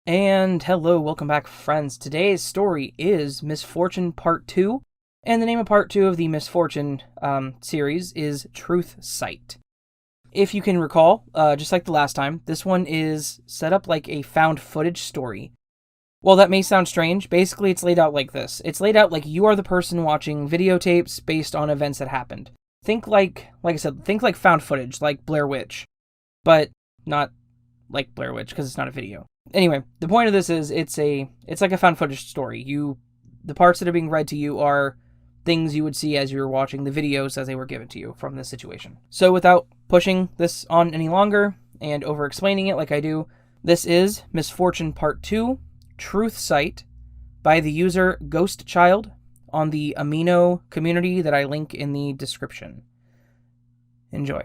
And hello, welcome back, friends. Today's story is Misfortune Part 2, and the name of Part 2 of the Misfortune series is Truth Sight. If you can recall, just like the last time, this one is set up like a found footage story. While that may sound strange, basically it's laid out like this. It's laid out like you are the person watching videotapes based on events that happened. Think like I said, think like found footage, like Blair Witch, but not like Blair Witch because it's not a video. Anyway, the point of this is it's like a found footage story. The parts that are being read to you are things you would see as you were watching the videos as they were given to you from this situation. So without pushing this on any longer and over explaining it like I do, this is Misfortune Part 2, Truth Sight, by the user Ghost Child on the Amino community that I link in the description. Enjoy.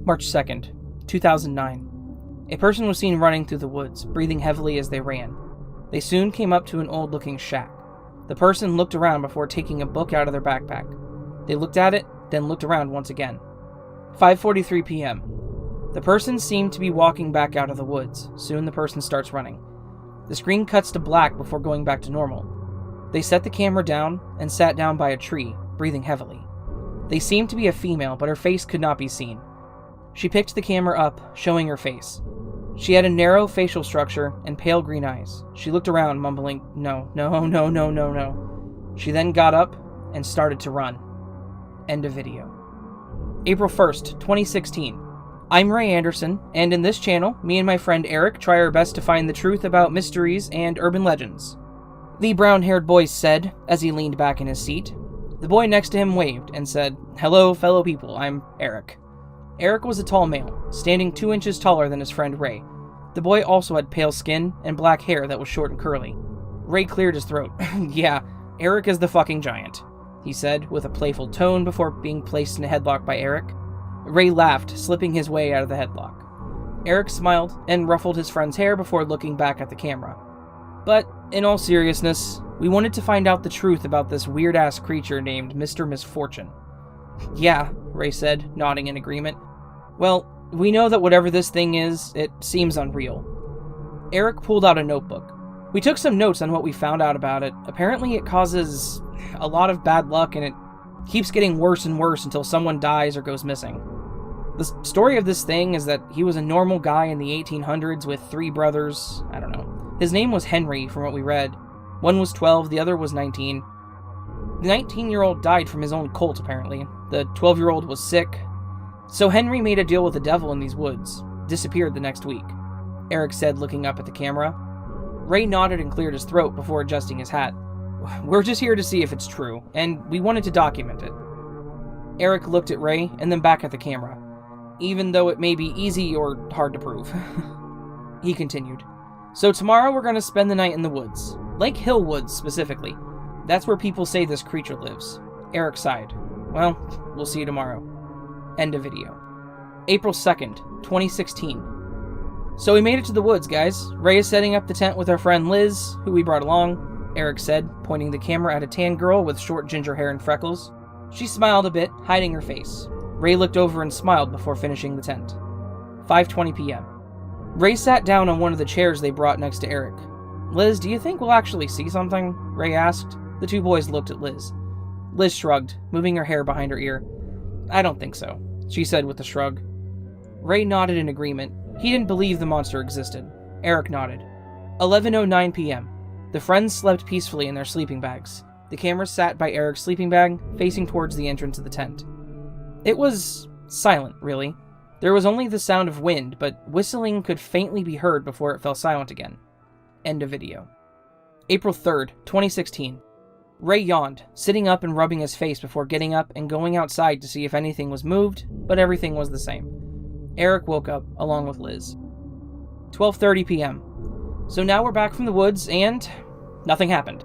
March 2nd, 2009. A person was seen running through the woods, breathing heavily as they ran. They soon came up to an old-looking shack. The person looked around before taking a book out of their backpack. They looked at it, then looked around once again. 5:43 p.m. The person seemed to be walking back out of the woods. Soon the person starts running. The screen cuts to black before going back to normal. They set the camera down and sat down by a tree, breathing heavily. They seemed to be a female, but her face could not be seen. She picked the camera up, showing her face. She had a narrow facial structure and pale green eyes. She looked around, mumbling, "No, no, no, no, no, no." She then got up and started to run. End of video. April 1st, 2016. I'm Ray Anderson, and in this channel, me and my friend Eric try our best to find the truth about mysteries and urban legends. The brown-haired boy said, as he leaned back in his seat. The boy next to him waved and said, "Hello, fellow people, I'm Eric." Eric was a tall male, standing 2 inches taller than his friend Ray. The boy also had pale skin and black hair that was short and curly. Ray cleared his throat. "Yeah, Eric is the fucking giant," he said, with a playful tone before being placed in a headlock by Eric. Ray laughed, slipping his way out of the headlock. Eric smiled and ruffled his friend's hair before looking back at the camera. But, in all seriousness, we wanted to find out the truth about this weird-ass creature named Mr. Misfortune. "Yeah," Ray said, nodding in agreement. "Well, we know that whatever this thing is, it seems unreal." Eric pulled out a notebook. "We took some notes on what we found out about it. Apparently it causes a lot of bad luck and it keeps getting worse and worse until someone dies or goes missing. The story of this thing is that he was a normal guy in the 1800s with 3 brothers. I don't know. His name was Henry, from what we read. One was 12, the other was 19. The 19-year-old died from his own colt, apparently. The 12-year-old was sick. So Henry made a deal with the devil in these woods. Disappeared the next week," Eric said, looking up at the camera. Ray nodded and cleared his throat before adjusting his hat. "We're just here to see if it's true, and we wanted to document it." Eric looked at Ray and then back at the camera. "Even though it may be easy or hard to prove." He continued. "So tomorrow we're going to spend the night in the woods. Lake Hill Woods, specifically. That's where people say this creature lives." Eric sighed. "Well, we'll see you tomorrow." End of video. April 2nd, 2016. "So we made it to the woods, guys. Ray is setting up the tent with our friend Liz, who we brought along," Eric said, pointing the camera at a tan girl with short ginger hair and freckles. She smiled a bit, hiding her face. Ray looked over and smiled before finishing the tent. 5:20 p.m. Ray sat down on one of the chairs they brought next to Eric. "Liz, do you think we'll actually see something?" Ray asked. The two boys looked at Liz. Liz shrugged, moving her hair behind her ear. "I don't think so," she said with a shrug. Ray nodded in agreement. He didn't believe the monster existed. Eric nodded. 11:09 p.m. The friends slept peacefully in their sleeping bags. The camera sat by Eric's sleeping bag, facing towards the entrance of the tent. It was silent, really. There was only the sound of wind, but whistling could faintly be heard before it fell silent again. End of video. April 3rd, 2016. Ray yawned, sitting up and rubbing his face before getting up and going outside to see if anything was moved, but everything was the same. Eric woke up, along with Liz. 12:30 p.m. So now we're back from the woods, and nothing happened.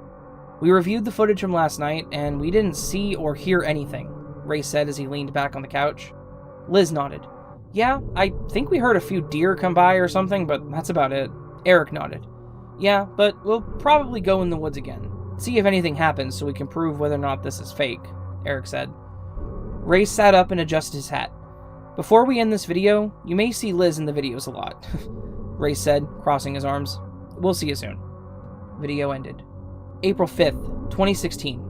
We reviewed the footage from last night, and we didn't see or hear anything, Ray said as he leaned back on the couch. Liz nodded. "Yeah, I think we heard a few deer come by or something, but that's about it." Eric nodded. "Yeah, but we'll probably go in the woods again. See if anything happens so we can prove whether or not this is fake," Eric said. Ray sat up and adjusted his hat. "Before we end this video, you may see Liz in the videos a lot." Ray said, crossing his arms. We'll see you soon. Video ended. April 5th, 2016.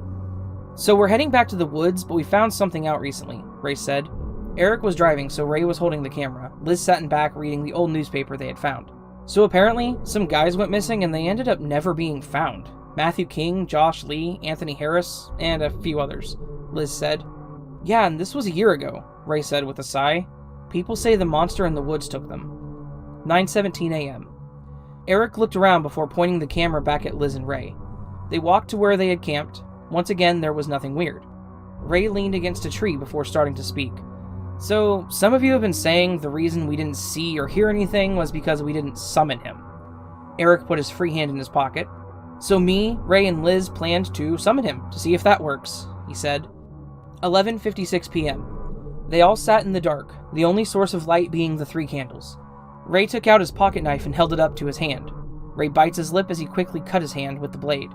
So we're heading back to the woods, but we found something out recently, Ray said. Eric was driving, so Ray was holding the camera. Liz sat in back reading the old newspaper they had found. So apparently, some guys went missing and they ended up never being found. Matthew King, Josh Lee, Anthony Harris, and a few others, Liz said. Yeah, and this was a year ago, Ray said with a sigh. People say the monster in the woods took them. 9:17 a.m. Eric looked around before pointing the camera back at Liz and Ray. They walked to where they had camped. Once again, there was nothing weird. Ray leaned against a tree before starting to speak. So, some of you have been saying the reason we didn't see or hear anything was because we didn't summon him. Eric put his free hand in his pocket. So me, Ray, and Liz planned to summon him to see if that works, he said. 11:56 p.m. They all sat in the dark, the only source of light being the 3 candles. Ray took out his pocket knife and held it up to his hand. Ray bites his lip as he quickly cut his hand with the blade.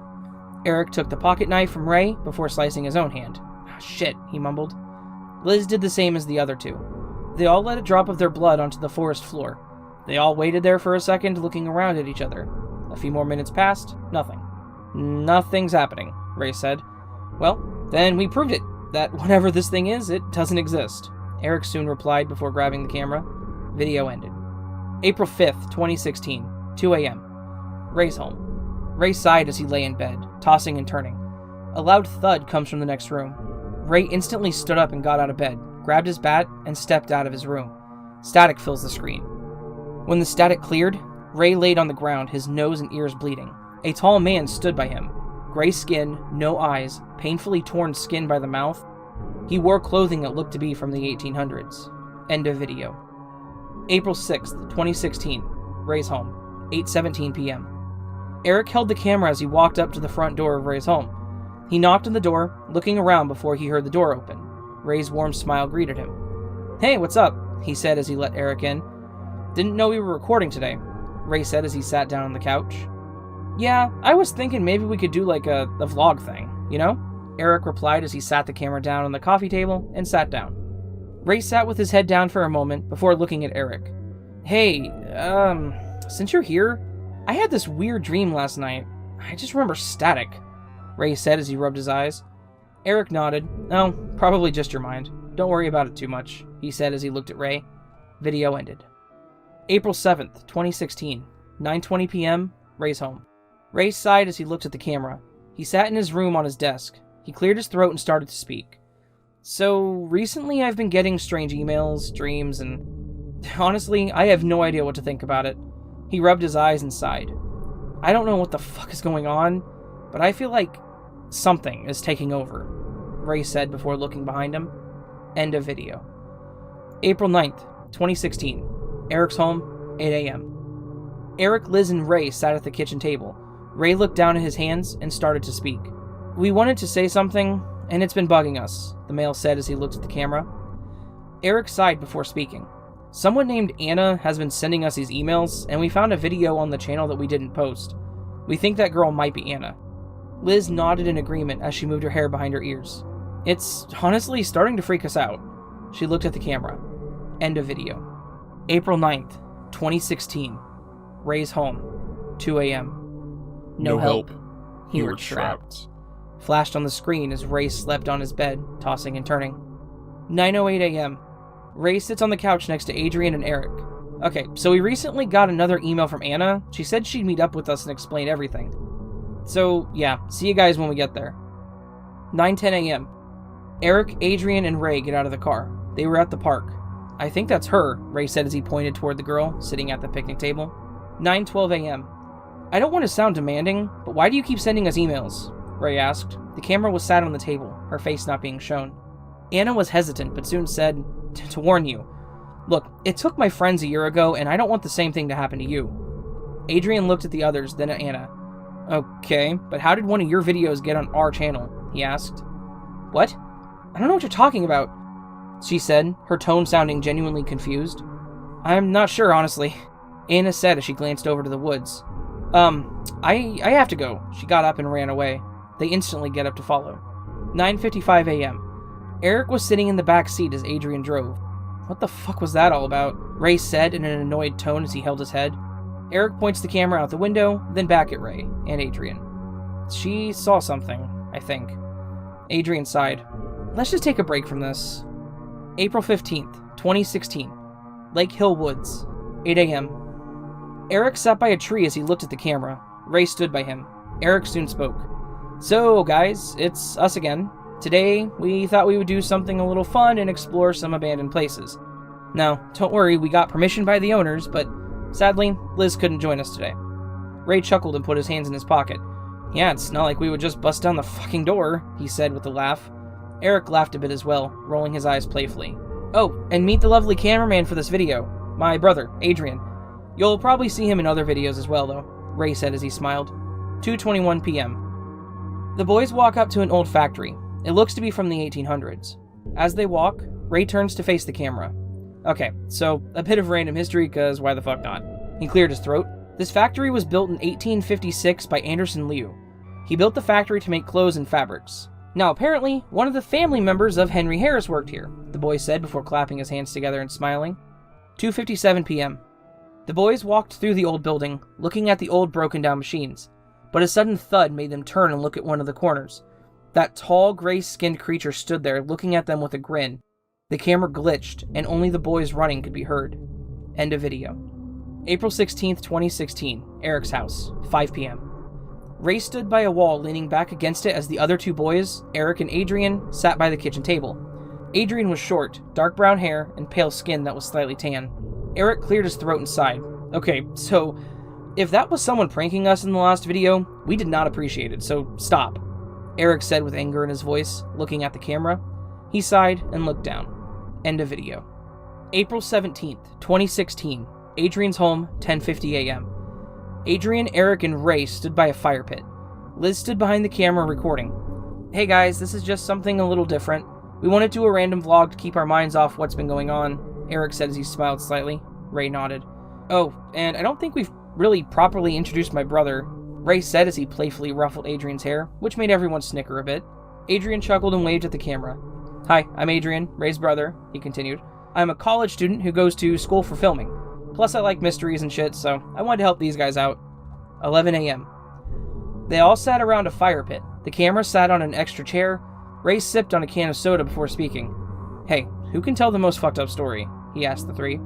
Eric took the pocket knife from Ray before slicing his own hand. Shit, he mumbled. Liz did the same as the other 2. They all let a drop of their blood onto the forest floor. They all waited there for a second, looking around at each other. A few more minutes passed, nothing. Nothing's happening, Ray said. Well, then we proved it, that whatever this thing is, it doesn't exist. Eric soon replied before grabbing the camera. Video ended. April 5th, 2016, 2 a.m. Ray's home. Ray sighed as he lay in bed, tossing and turning. A loud thud comes from the next room. Ray instantly stood up and got out of bed, grabbed his bat, and stepped out of his room. Static fills the screen. When the static cleared, Ray laid on the ground, his nose and ears bleeding. A tall man stood by him. Gray skin, no eyes, painfully torn skin by the mouth. He wore clothing that looked to be from the 1800s. End of video. April 6th, 2016. Ray's home. 8:17 p.m. Eric held the camera as he walked up to the front door of Ray's home. He knocked on the door, looking around before he heard the door open. Ray's warm smile greeted him. Hey, what's up? He said as he let Eric in. Didn't know we were recording today, Ray said as he sat down on the couch. Yeah, I was thinking maybe we could do like a vlog thing, you know? Eric replied as he sat the camera down on the coffee table and sat down. Ray sat with his head down for a moment before looking at Eric. Hey, since you're here, I had this weird dream last night. I just remember static, Ray said as he rubbed his eyes. Eric nodded. Oh, probably just your mind. Don't worry about it too much, he said as he looked at Ray. Video ended. April 7th, 2016, 9:20 p.m., Ray's home. Ray sighed as he looked at the camera. He sat in his room on his desk. He cleared his throat and started to speak. So, recently I've been getting strange emails, dreams, and honestly, I have no idea what to think about it. He rubbed his eyes and sighed. I don't know what the fuck is going on, but I feel like something is taking over, Ray said before looking behind him. End of video. April 9th, 2016. Eric's home, 8 a.m. Eric, Liz, and Ray sat at the kitchen table. Ray looked down at his hands and started to speak. We wanted to say something, and it's been bugging us, the male said as he looked at the camera. Eric sighed before speaking. Someone named Anna has been sending us these emails, and we found a video on the channel that we didn't post. We think that girl might be Anna. Liz nodded in agreement as she moved her hair behind her ears. It's honestly starting to freak us out. She looked at the camera. End of video. April 9th, 2016. Ray's home, 2 a.m. No help. You were trapped. Flashed on the screen as Ray slept on his bed, tossing and turning. 9:08 a.m. Ray sits on the couch next to Adrian and Eric. Okay, so we recently got another email from Anna. She said she'd meet up with us and explain everything. So, yeah, see you guys when we get there. 9:10 a.m. Eric, Adrian, and Ray get out of the car. They were at the park. I think that's her, Ray said as he pointed toward the girl sitting at the picnic table. 9:12 a.m. I don't want to sound demanding, but why do you keep sending us emails? Ray asked. The camera was sat on the table, her face not being shown. Anna was hesitant, but soon said, to warn you. Look, it took my friends a year ago, and I don't want the same thing to happen to you. Adrian looked at the others, then at Anna. Okay, but how did one of your videos get on our channel? He asked. What? I don't know what you're talking about, she said, her tone sounding genuinely confused. I'm not sure, honestly, Anna said as she glanced over to the woods. I have to go. She got up and ran away. They instantly get up to follow. 9:55 a.m. Eric was sitting in the back seat as Adrian drove. What the fuck was that all about? Ray said in an annoyed tone as he held his head. Eric points the camera out the window, then back at Ray and Adrian. She saw something, I think. Adrian sighed. Let's just take a break from this. April 15th, 2016. Lake Hill Woods, 8 a.m. Eric sat by a tree as he looked at the camera. Ray stood by him. Eric soon spoke. So, guys, it's us again. Today, we thought we would do something a little fun and explore some abandoned places. Now, don't worry, we got permission by the owners, but sadly, Liz couldn't join us today. Ray chuckled and put his hands in his pocket. Yeah, it's not like we would just bust down the fucking door, he said with a laugh. Eric laughed a bit as well, rolling his eyes playfully. Oh, and meet the lovely cameraman for this video, my brother, Adrian. You'll probably see him in other videos as well, though, Ray said as he smiled. 2:21 p.m. The boys walk up to an old factory. It looks to be from the 1800s. As they walk, Ray turns to face the camera. Okay, so a bit of random history, cause why the fuck not? He cleared his throat. This factory was built in 1856 by Anderson Liu. He built the factory to make clothes and fabrics. Now apparently, one of the family members of Henry Harris worked here, the boy said before clapping his hands together and smiling. 2:57 p.m. The boys walked through the old building, looking at the old broken down machines, but a sudden thud made them turn and look at one of the corners. That tall, gray-skinned creature stood there, looking at them with a grin. The camera glitched, and only the boys running could be heard. End of video. April 16th, 2016, Eric's house, 5 p.m. Ray stood by a wall leaning back against it as the other two boys, Eric and Adrian, sat by the kitchen table. Adrian was short, dark brown hair, and pale skin that was slightly tan. Eric cleared his throat and sighed. Okay, so, if that was someone pranking us in the last video, we did not appreciate it, so stop, Eric said with anger in his voice, looking at the camera. He sighed and looked down. End of video. April 17th, 2016, Adrian's home, 10:50 a.m. Adrian, Eric, and Ray stood by a fire pit. Liz stood behind the camera recording. Hey guys, this is just something a little different. We want to do a random vlog to keep our minds off what's been going on, Eric said as he smiled slightly. Ray nodded. Oh, and I don't think we've really properly introduced my brother, Ray said as he playfully ruffled Adrian's hair, which made everyone snicker a bit. Adrian chuckled and waved at the camera. Hi, I'm Adrian, Ray's brother, he continued. I'm a college student who goes to school for filming. Plus I like mysteries and shit, so I wanted to help these guys out. 11 a.m. They all sat around a fire pit. The camera sat on an extra chair. Ray sipped on a can of soda before speaking. Hey, who can tell the most fucked up story? He asked the three.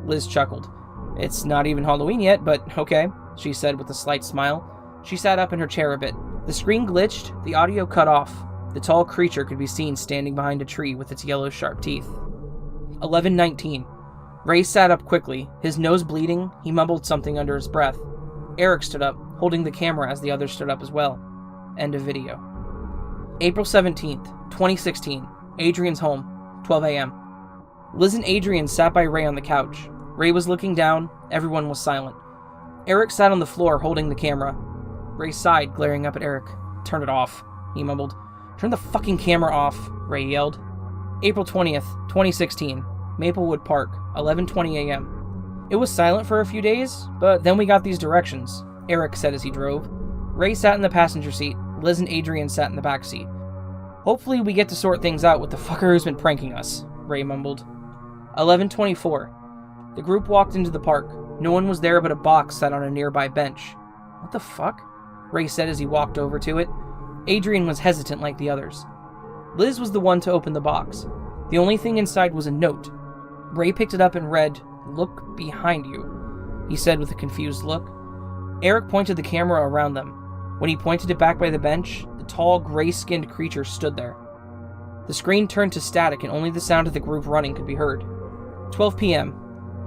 Liz chuckled. It's not even Halloween yet, but okay, she said with a slight smile. She sat up in her chair a bit. The screen glitched, the audio cut off. The tall creature could be seen standing behind a tree with its yellow sharp teeth. 11:19. Ray sat up quickly, his nose bleeding. He mumbled something under his breath. Eric stood up, holding the camera as the others stood up as well. End of video. April 17th, 2016, Adrian's home, 12 a.m. Liz and Adrian sat by Ray on the couch. Ray was looking down, everyone was silent. Eric sat on the floor holding the camera. Ray sighed, glaring up at Eric. Turn it off, he mumbled. Turn the fucking camera off, Ray yelled. April 20th, 2016, Maplewood Park, 11:20 a.m. It was silent for a few days, but then we got these directions, Eric said as he drove. Ray sat in the passenger seat, Liz and Adrian sat in the back seat. Hopefully we get to sort things out with the fucker who's been pranking us, Ray mumbled. 11:24. The group walked into the park. No one was there but a box sat on a nearby bench. What the fuck? Ray said as he walked over to it. Adrian was hesitant like the others. Liz was the one to open the box. The only thing inside was a note. Ray picked it up and read, "Look behind you," he said with a confused look. Eric pointed the camera around them. When he pointed it back by the bench, the tall, gray-skinned creature stood there. The screen turned to static and only the sound of the group running could be heard. 12 p.m.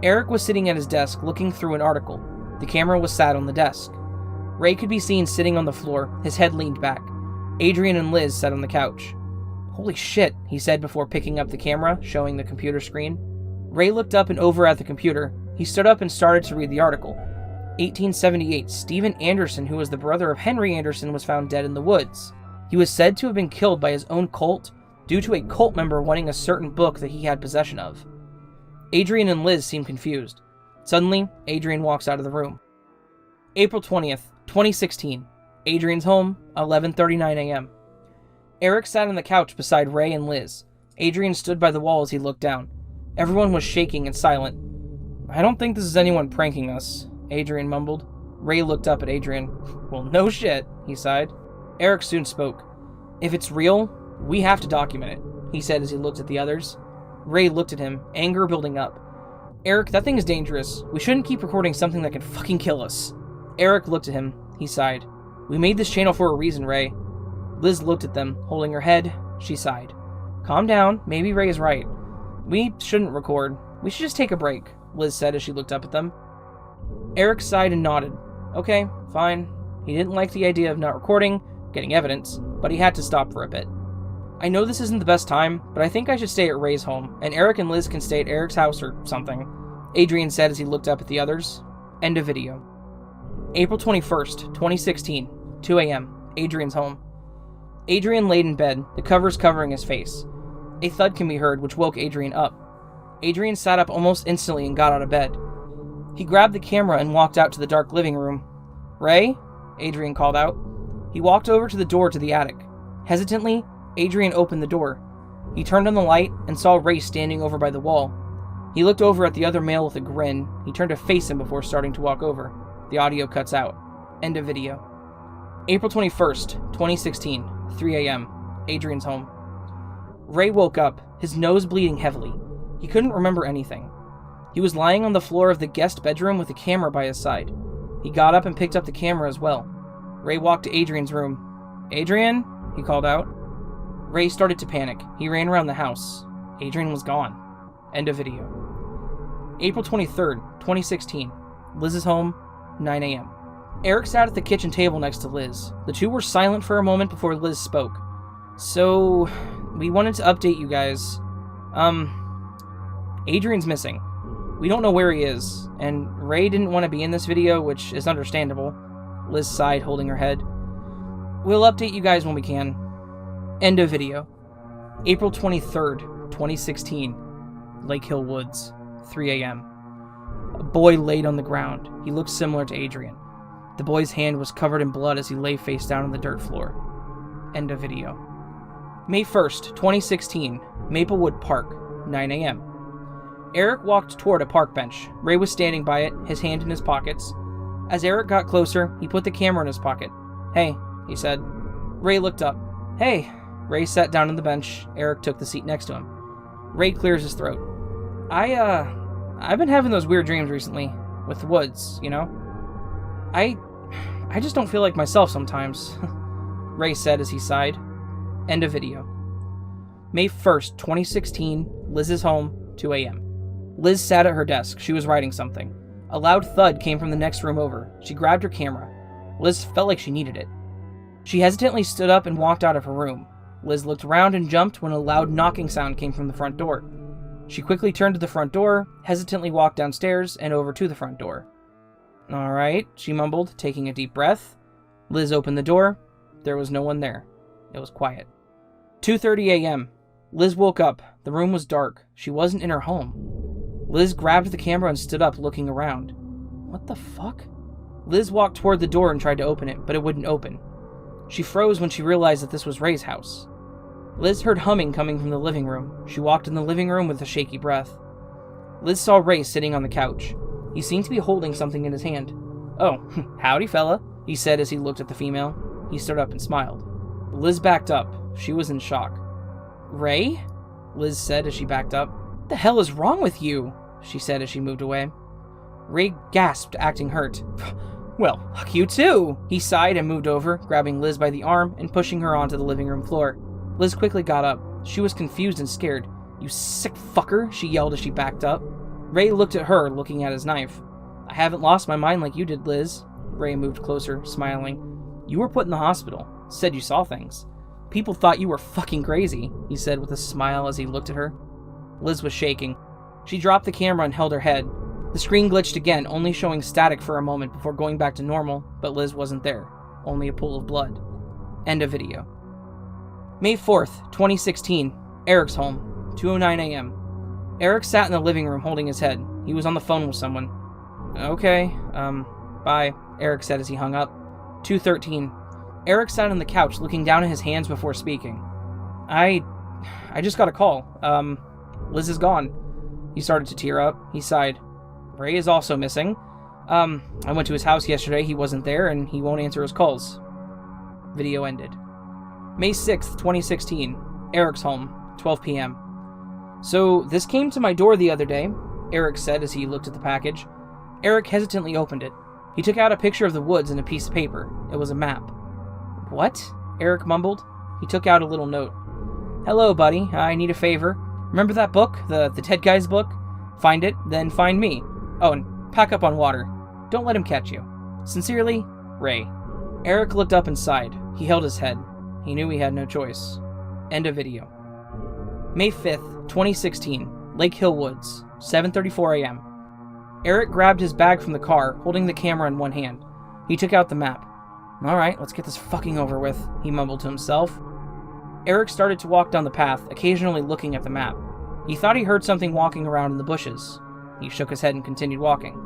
Eric was sitting at his desk looking through an article. The camera was sat on the desk. Ray could be seen sitting on the floor, his head leaned back. Adrian and Liz sat on the couch. Holy shit, he said before picking up the camera, showing the computer screen. Ray looked up and over at the computer. He stood up and started to read the article. 1878, Stephen Anderson, who was the brother of Henry Anderson, was found dead in the woods. He was said to have been killed by his own cult due to a cult member wanting a certain book that he had possession of. Adrian and Liz seemed confused. Suddenly, Adrian walks out of the room. April 20th, 2016. Adrian's home, 11:39 a.m. Eric sat on the couch beside Ray and Liz. Adrian stood by the wall as he looked down. Everyone was shaking and silent. I don't think this is anyone pranking us, Adrian mumbled. Ray looked up at Adrian. Well, no shit, he sighed. Eric soon spoke. If it's real, we have to document it, he said as he looked at the others. Ray looked at him, anger building up. Eric, that thing is dangerous. We shouldn't keep recording something that can fucking kill us. Eric looked at him. He sighed. We made this channel for a reason, Ray. Liz looked at them, holding her head. She sighed. Calm down. Maybe Ray is right. We shouldn't record. We should just take a break, Liz said as she looked up at them. Eric sighed and nodded. Okay, fine. He didn't like the idea of not recording, getting evidence, but he had to stop for a bit. I know this isn't the best time, but I think I should stay at Ray's home, and Eric and Liz can stay at Eric's house or something, Adrian said as he looked up at the others. End of video. April 21st, 2016, 2 a.m., Adrian's home. Adrian laid in bed, the covers covering his face. A thud can be heard, which woke Adrian up. Adrian sat up almost instantly and got out of bed. He grabbed the camera and walked out to the dark living room. Ray? Adrian called out. He walked over to the door to the attic. Hesitantly, Adrian opened the door. He turned on the light and saw Ray standing over by the wall. He looked over at the other male with a grin. He turned to face him before starting to walk over. The audio cuts out. End of video. April 21st, 2016, 3 a.m., Adrian's home. Ray woke up, his nose bleeding heavily. He couldn't remember anything. He was lying on the floor of the guest bedroom with a camera by his side. He got up and picked up the camera as well. Ray walked to Adrian's room. Adrian? He called out. Ray started to panic. He ran around the house. Adrian was gone. End of video. April 23rd, 2016. Liz's home, 9 a.m. Eric sat at the kitchen table next to Liz. The two were silent for a moment before Liz spoke. So, we wanted to update you guys. Adrian's missing. We don't know where he is, and Ray didn't want to be in this video, which is understandable. Liz sighed, holding her head. We'll update you guys when we can. End of video. April 23rd, 2016. Lake Hill Woods, 3 a.m. A boy laid on the ground. He looked similar to Adrian. The boy's hand was covered in blood as he lay face down on the dirt floor. End of video. May 1st, 2016. Maplewood Park, 9 a.m. Eric walked toward a park bench. Ray was standing by it, his hand in his pockets. As Eric got closer, he put the camera in his pocket. Hey, he said. Ray looked up. Hey. Ray sat down on the bench. Eric took the seat next to him. Ray clears his throat. I've been having those weird dreams recently. With the woods, you know? I just don't feel like myself sometimes. Ray said as he sighed. End of video. May 1st, 2016. Liz's home, 2 a.m. Liz sat at her desk. She was writing something. A loud thud came from the next room over. She grabbed her camera. Liz felt like she needed it. She hesitantly stood up and walked out of her room. Liz looked around and jumped when a loud knocking sound came from the front door. She quickly turned to the front door, hesitantly walked downstairs and over to the front door. All right, she mumbled, taking a deep breath. Liz opened the door. There was no one there. It was quiet. 2:30 a.m. Liz woke up. The room was dark. She wasn't in her home. Liz grabbed the camera and stood up, looking around. What the fuck? Liz walked toward the door and tried to open it, but it wouldn't open. She froze when she realized that this was Ray's house. Liz heard humming coming from the living room. She walked in the living room with a shaky breath. Liz saw Ray sitting on the couch. He seemed to be holding something in his hand. Oh, howdy, fella, he said as he looked at the female. He stood up and smiled. Liz backed up. She was in shock. Ray? Liz said as she backed up. What the hell is wrong with you? She said as she moved away. Ray gasped, acting hurt. Well, fuck you too, he sighed and moved over, grabbing Liz by the arm and pushing her onto the living room floor. Liz quickly got up. She was confused and scared. You sick fucker, she yelled as she backed up. Ray looked at her, looking at his knife. I haven't lost my mind like you did, Liz. Ray moved closer, smiling. You were put in the hospital. Said you saw things. People thought you were fucking crazy, he said with a smile as he looked at her. Liz was shaking. She dropped the camera and held her head. The screen glitched again, only showing static for a moment before going back to normal, but Liz wasn't there. Only a pool of blood. End of video. May 4th, 2016. Eric's home, 2:09 a.m. Eric sat in the living room holding his head. He was on the phone with someone. Okay, bye, Eric said as he hung up. 2:13. Eric sat on the couch looking down at his hands before speaking. I just got a call. Liz is gone. He started to tear up. He sighed. Ray is also missing. I went to his house yesterday, he wasn't there, and he won't answer his calls. Video ended. May 6th, 2016. Eric's home, 12 p.m. So, this came to my door the other day, Eric said as he looked at the package. Eric hesitantly opened it. He took out a picture of the woods and a piece of paper. It was a map. What? Eric mumbled. He took out a little note. Hello, buddy. I need a favor. Remember that book? The Ted guy's book? Find it, then find me. Oh, and pack up on water. Don't let him catch you. Sincerely, Ray. Eric looked up and sighed. He held his head. He knew he had no choice. End of video. May 5th, 2016. Lake Hill Woods, 7:34 a.m. Eric grabbed his bag from the car, holding the camera in one hand. He took out the map. Alright, let's get this fucking over with, he mumbled to himself. Eric started to walk down the path, occasionally looking at the map. He thought he heard something walking around in the bushes. He shook his head and continued walking.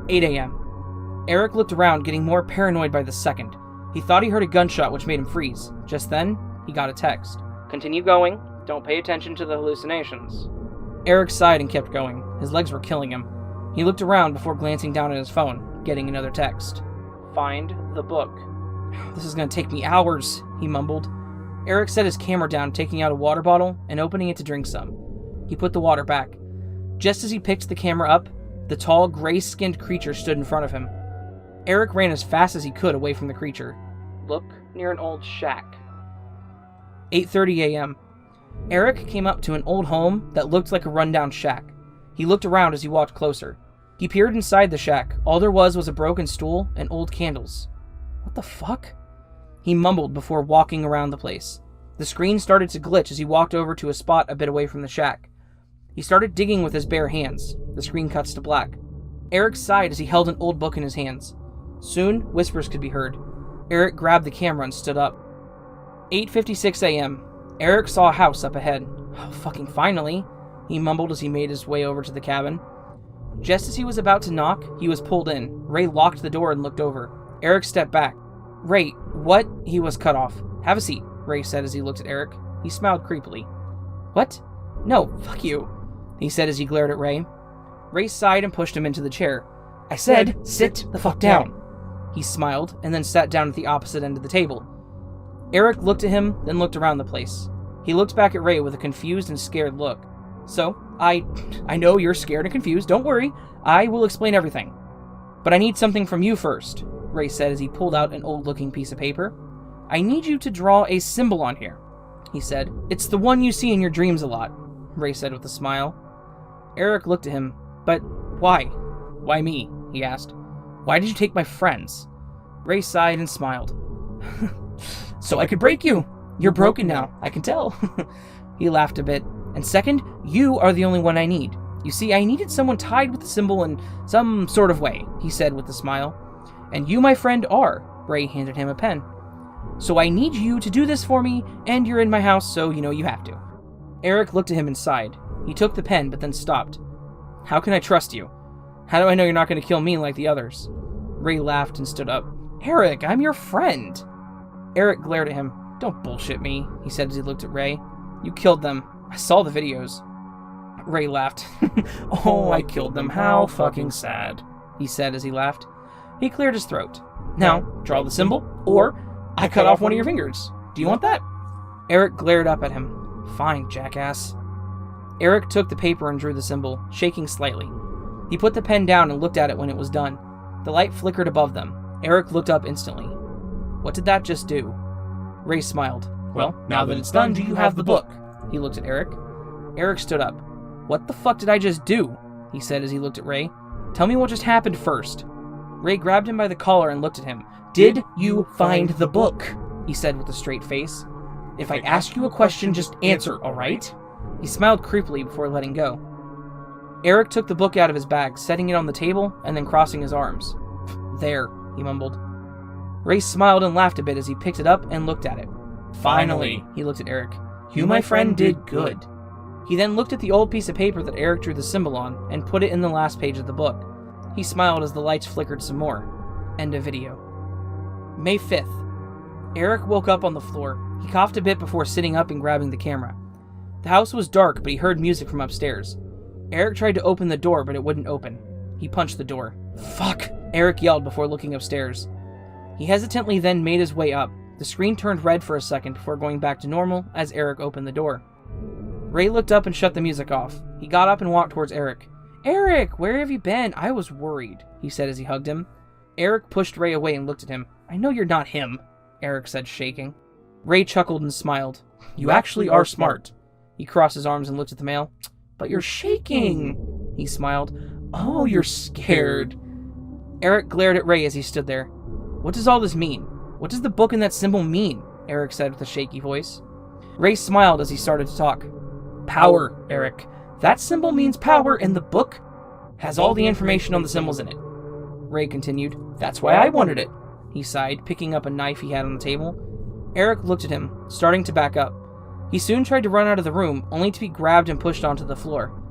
8 a.m. Eric looked around, getting more paranoid by the second. He thought he heard a gunshot, which made him freeze. Just then, he got a text. Continue going. Don't pay attention to the hallucinations. Eric sighed and kept going. His legs were killing him. He looked around before glancing down at his phone, getting another text. Find the book. This is going to take me hours, he mumbled. Eric set his camera down, taking out a water bottle and opening it to drink some. He put the water back. Just as he picked the camera up, the tall, gray-skinned creature stood in front of him. Eric ran as fast as he could away from the creature. Look near an old shack. 8:30 a.m. Eric came up to an old home that looked like a rundown shack. He looked around as he walked closer. He peered inside the shack. All there was a broken stool and old candles. What the fuck? He mumbled before walking around the place. The screen started to glitch as he walked over to a spot a bit away from the shack. He started digging with his bare hands. The screen cuts to black. Eric sighed as he held an old book in his hands. Soon, whispers could be heard. Eric grabbed the camera and stood up. 8:56 a.m. Eric saw a house up ahead. Oh, fucking finally, he mumbled as he made his way over to the cabin. Just as he was about to knock, he was pulled in. Ray locked the door and looked over. Eric stepped back. Ray, what? He was cut off. Have a seat, Ray said as he looked at Eric. He smiled creepily. What? No, fuck you, he said as he glared at Ray. Ray sighed and pushed him into the chair. I said, sit the fuck down. He smiled and then sat down at the opposite end of the table. Eric looked at him, then looked around the place. He looked back at Ray with a confused and scared look. So, I know you're scared and confused. Don't worry. I will explain everything. But I need something from you first, Ray said as he pulled out an old-looking piece of paper. I need you to draw a symbol on here, he said. It's the one you see in your dreams a lot, Ray said with a smile. Eric looked at him. But why? Why me? He asked. Why did you take my friends? Ray sighed and smiled. So I could break you. You're broken now, I can tell. He laughed a bit. And second, you are the only one I need. You see, I needed someone tied with the symbol in some sort of way, he said with a smile. And you, my friend, are. Ray handed him a pen. So I need you to do this for me, and you're in my house, so you know you have to. Eric looked at him and sighed. He took the pen, but then stopped. How can I trust you? How do I know you're not going to kill me like the others? Ray laughed and stood up. Eric, I'm your friend. Eric glared at him. Don't bullshit me, he said as he looked at Ray. You killed them. I saw the videos. Ray laughed. Oh, I killed them. How fucking sad, he said as he laughed. He cleared his throat. Now, draw the symbol, or I cut off one of your fingers. Do you want that? Eric glared up at him. Fine, jackass. Eric took the paper and drew the symbol, shaking slightly. He put the pen down and looked at it when it was done. The light flickered above them. Eric looked up instantly. What did that just do? Ray smiled. Well, now that it's done, do you have the book? He looked at Eric. Eric stood up. What the fuck did I just do? He said as he looked at Ray. Tell me what just happened first. Ray grabbed him by the collar and looked at him. Did you find the book? He said with a straight face. If I ask you a question, just answer, alright? He smiled creepily before letting go. Eric took the book out of his bag, setting it on the table, and then crossing his arms. There, he mumbled. Ray smiled and laughed a bit as he picked it up and looked at it. Finally, he looked at Eric. You, my friend, did good. He then looked at the old piece of paper that Eric drew the symbol on and put it in the last page of the book. He smiled as the lights flickered some more. End of video. May 5th. Eric woke up on the floor. He coughed a bit before sitting up and grabbing the camera. The house was dark, but he heard music from upstairs. Eric tried to open the door, but it wouldn't open. He punched the door. Fuck! Eric yelled before looking upstairs. He hesitantly then made his way up. The screen turned red for a second before going back to normal as Eric opened the door. Ray looked up and shut the music off. He got up and walked towards Eric. Eric, where have you been? I was worried, he said as he hugged him. Eric pushed Ray away and looked at him. I know you're not him, Eric said, shaking. Ray chuckled and smiled. You actually are smart. He crossed his arms and looked at the mail. But you're shaking, he smiled. Oh, you're scared. Eric glared at Ray as he stood there. What does all this mean? What does the book and that symbol mean? Eric said with a shaky voice. Ray smiled as he started to talk. Power, Eric. That symbol means power, and the book has all the information on the symbols in it. Ray continued. That's why I wanted it, he sighed, picking up a knife he had on the table. Eric looked at him, starting to back up. He soon tried to run out of the room, only to be grabbed and pushed onto the floor.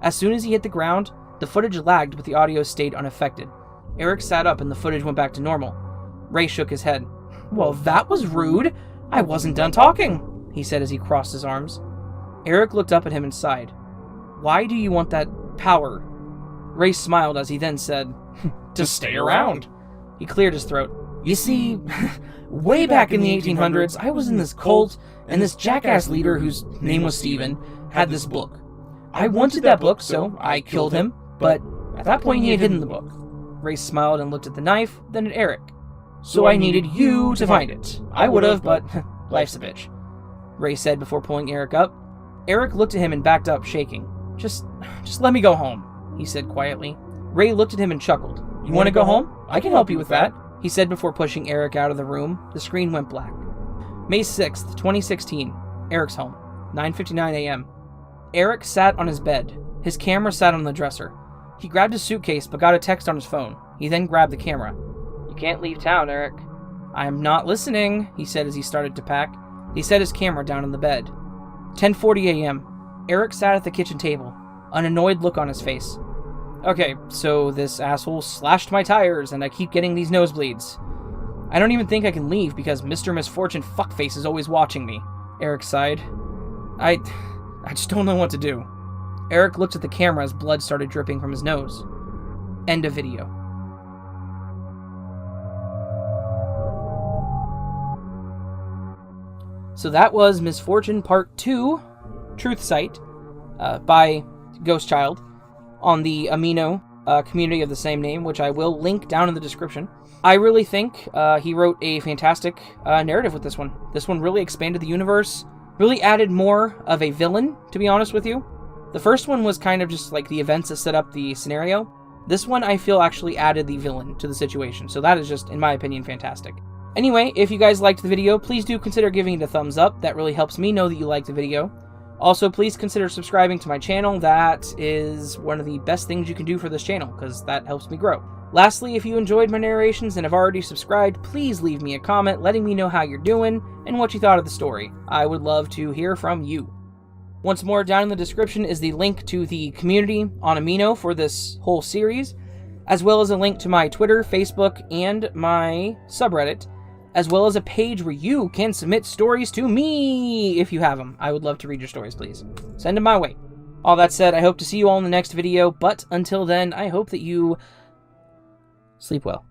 As soon as he hit the ground, the footage lagged, but the audio stayed unaffected. Eric sat up and the footage went back to normal. Ray shook his head. Well, that was rude. I wasn't done talking, he said as he crossed his arms. Eric looked up at him and sighed. Why do you want that power? Ray smiled as he then said, to stay around. He cleared his throat. You see, way back in the 1800s, I was in this cult, and this jackass leader, whose name was Steven, had this book. I wanted that book, so I killed him, but at that point he had hidden the book. Ray smiled and looked at the knife, then at Eric. So I needed you to find it. I would have, but life's a bitch, Ray said before pulling Eric up. Eric looked at him and backed up, shaking. Just let me go home, he said quietly. Ray looked at him and chuckled. You want to go home? I can help you with that, he said before pushing Eric out of the room. The screen went black. May 6th, 2016. Eric's home. 9:59 a.m. Eric sat on his bed. His camera sat on the dresser. He grabbed his suitcase but got a text on his phone. He then grabbed the camera. You can't leave town, Eric. I'm not listening, he said as he started to pack. He set his camera down on the bed. 10:40 a.m. Eric sat at the kitchen table, an annoyed look on his face. Okay, so this asshole slashed my tires and I keep getting these nosebleeds. I don't even think I can leave because Mr. Misfortune fuckface is always watching me, Eric sighed. I just don't know what to do. Eric looked at the camera as blood started dripping from his nose. End of video. So that was Misfortune Part 2, Truth Site, by Ghost Child, on the Amino community of the same name, which I will link down in the description. I really think he wrote a fantastic narrative with this one. This one really expanded the universe, really added more of a villain, to be honest with you. The first one was kind of just like the events that set up the scenario. This one, I feel, actually added the villain to the situation, so that is just, in my opinion, fantastic. Anyway, if you guys liked the video, please do consider giving it a thumbs up. That really helps me know that you liked the video. Also, please consider subscribing to my channel. That is one of the best things you can do for this channel, because that helps me grow. Lastly, if you enjoyed my narrations and have already subscribed, please leave me a comment letting me know how you're doing and what you thought of the story. I would love to hear from you. Once more, down in the description is the link to the community on Amino for this whole series, as well as a link to my Twitter, Facebook, and my subreddit, as well as a page where you can submit stories to me if you have them. I would love to read your stories, please. Send them my way. All that said, I hope to see you all in the next video, but until then, I hope that you sleep well.